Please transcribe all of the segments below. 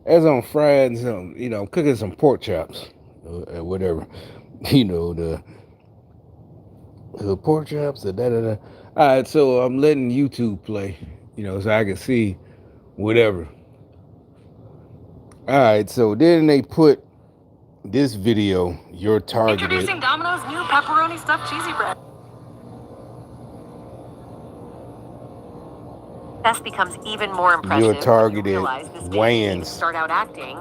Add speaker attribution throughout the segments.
Speaker 1: as I'm frying some, I'm cooking some pork chops, whatever, the pork chops, the da da da. All right, so I'm letting YouTube play, so I can see whatever. All right, so then they put this video, your targeted.
Speaker 2: Introducing Domino's new pepperoni stuffed cheesy bread. Success becomes even more
Speaker 1: Your
Speaker 2: impressive when you
Speaker 1: targeted
Speaker 2: realize this didn't even
Speaker 1: Wayans.
Speaker 2: start out acting.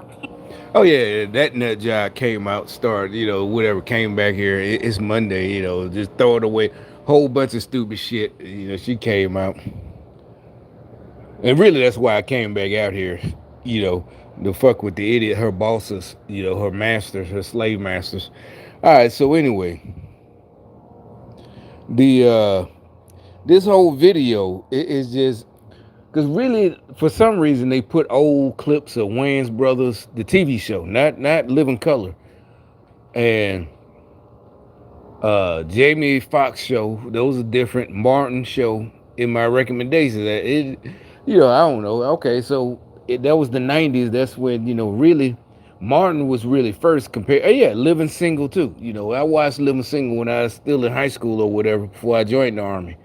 Speaker 1: Oh yeah, that nut job came out, started, whatever, came back here. It's Monday, just throw it away. Whole bunch of stupid shit. She came out. And really that's why I came back out here, you know, to fuck with the idiot, her bosses, her masters, her slave masters. Alright, so anyway, the this whole video is just because really for some reason they put old clips of Wayans Brothers, the TV show, not Living Color, and Jamie Foxx show. Those are different. Martin show in my recommendations. I don't know. Okay, so that was the '90s. That's when really Martin was really first compared. Yeah, Living Single too. I watched Living Single when I was still in high school or whatever before I joined the army.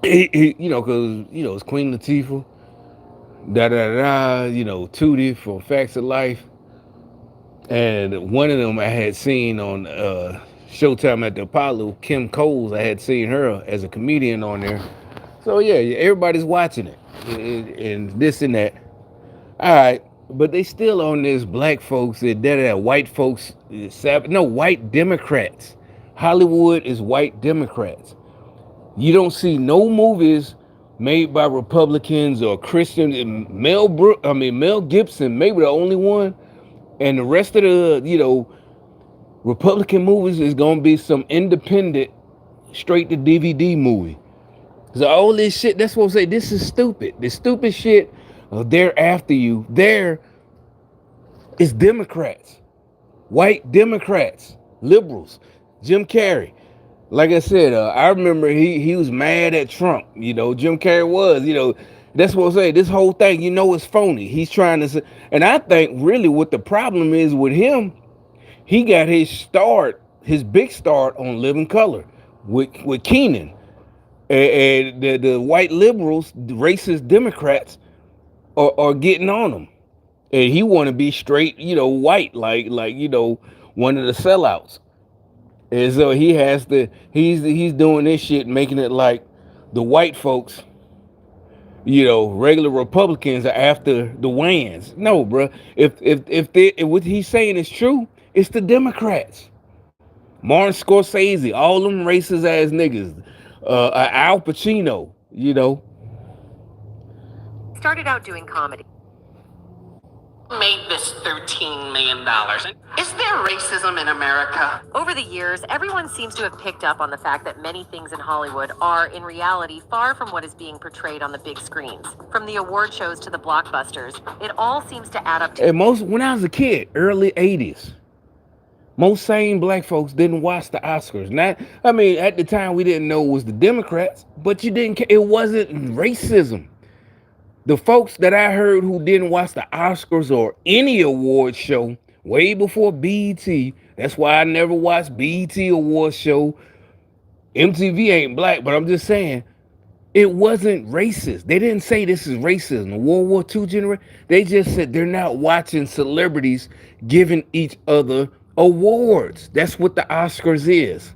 Speaker 1: Because it's Queen Latifah, da da da. Tootie from Facts of Life, and one of them I had seen on Showtime at the Apollo. Kim Coles, I had seen her as a comedian on there. So yeah, everybody's watching it, and this and that. All right, but they still on this black folks that white folks, no white Democrats. Hollywood is white Democrats. You don't see no movies made by Republicans or Christians. Mel Gibson, maybe the only one, and the rest of the Republican movies is gonna be some independent, straight to DVD movie. So all this shit, that's what I'm saying. This is stupid. This stupid shit. They're after you. There is Democrats, white Democrats, liberals, Jim Carrey. Like I said, I remember he was mad at Trump. Jim Carrey was. That's what I'm saying. This whole thing, is phony. He's trying to say, and I think really what the problem is with him, he got his start, his big start on Living Color with Keenan. And the white liberals, the racist Democrats, are getting on him, and he want to be straight, white, like one of the sellouts. And so he has to, he's doing this shit, making it like the white folks, regular Republicans are after the Wayans. No, bro. If what he's saying is true, it's the Democrats. Martin Scorsese, all them racist ass niggas, Al Pacino,
Speaker 2: Started out doing comedy.
Speaker 3: Made this $13 million. Is there racism in America?
Speaker 2: Over the years, everyone seems to have picked up on the fact that many things in Hollywood are, in reality, far from what is being portrayed on the big screens. From the award shows to the blockbusters, it all seems to add up to...
Speaker 1: And when I was a kid, early 80s, most sane black folks didn't watch the Oscars. At the time we didn't know it was the Democrats, but you didn't care. It wasn't racism. The folks that I heard who didn't watch the Oscars or any award show way before BET, that's why I never watched BET award show. MTV ain't black, but I'm just saying, it wasn't racist. They didn't say this is racism. The World War II generation, they just said they're not watching celebrities giving each other awards. That's what the Oscars is.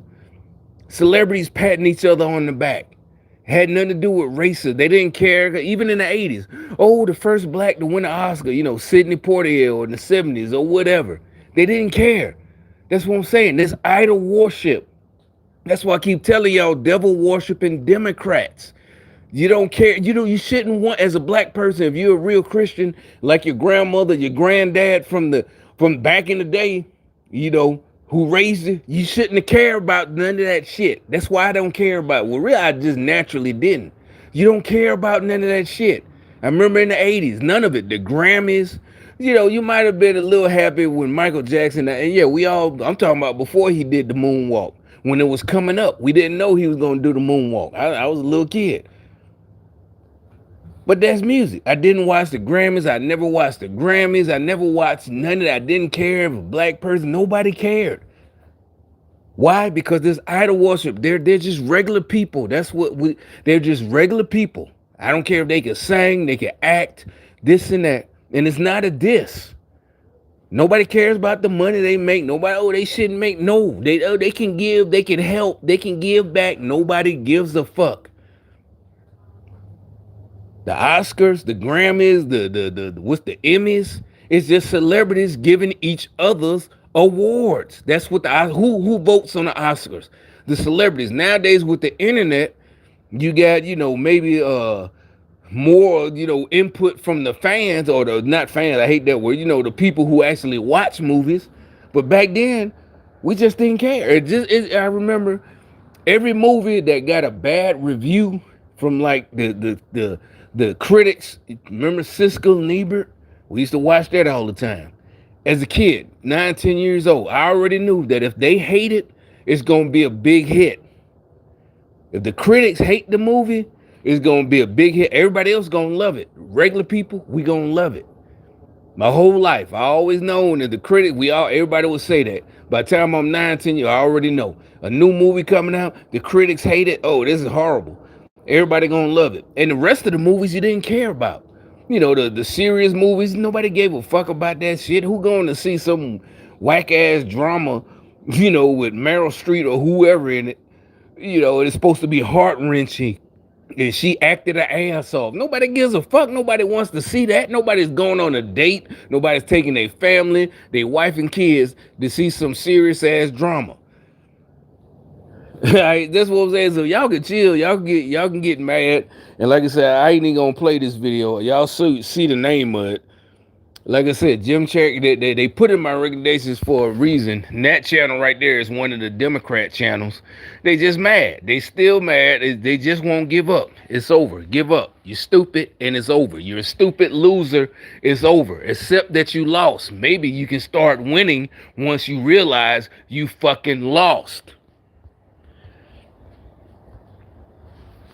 Speaker 1: Celebrities patting each other on the back. Had nothing to do with racism. They didn't care, even in the 80s. Oh, the first black to win an Oscar, Sidney Poitier in the 70s or whatever. They didn't care. That's what I'm saying. This idol worship. That's why I keep telling y'all, devil worshiping Democrats. You don't care. You shouldn't want, as a black person, if you're a real Christian, like your grandmother, your granddad from back in the day, who raised you, you shouldn't care about none of that shit. That's why I don't care about it. Well, really, I just naturally didn't. You don't care about none of that shit. I remember in the 80s, none of it. The Grammys, you might have been a little happy when Michael Jackson, and yeah, I'm talking about before he did the moonwalk. When it was coming up, we didn't know he was going to do the moonwalk. I was a little kid. But that's music. I didn't watch the Grammys. I never watched the Grammys. I never watched none of that. I didn't care if a black person. Nobody cared. Why? Because this idol worship. They're just regular people. That's what we. They're just regular people. I don't care if they can sing, they can act, this and that. And it's not a diss. Nobody cares about the money they make. Nobody, oh, they shouldn't make. No, they can give, they can help, they can give back. Nobody gives a fuck. The Oscars, the Grammys, the what's the Emmys? It's just celebrities giving each other's awards. That's what the who votes on the Oscars? The celebrities. Nowadays with the internet, you got, maybe more, input from the fans, or the not fans, I hate that word, the people who actually watch movies. But back then, we just didn't care. I remember every movie that got a bad review from like the critics. Remember Siskel and Ebert? We used to watch that all the time. As a kid, 9, 10 years old, I already knew that if they hate it, it's gonna be a big hit. If the critics hate the movie, it's gonna be a big hit. Everybody else gonna love it. Regular people, we gonna love it. My whole life, I always known that the critic, everybody would say that. By the time I'm 9, 10 years, I already know. A new movie coming out, the critics hate it. Oh, this is horrible. Everybody gonna love it. And the rest of the movies you didn't care about. The serious movies, nobody gave a fuck about that shit. Who going to see some whack ass drama, with Meryl Streep or whoever in it? It's supposed to be heart wrenching. And she acted her ass off. Nobody gives a fuck. Nobody wants to see that. Nobody's going on a date. Nobody's taking their family, their wife and kids to see some serious ass drama. That's what I'm saying. So y'all can chill. Y'all can get mad. And like I said, I ain't even gonna play this video. Y'all see the name of it. Like I said, Jim Cherokee, they put in my recommendations for a reason. And that channel right there is one of the Democrat channels. They just mad. They still mad. They just won't give up. It's over. Give up. You're stupid and it's over. You're a stupid loser. It's over. Accept that you lost. Maybe you can start winning once you realize you fucking lost.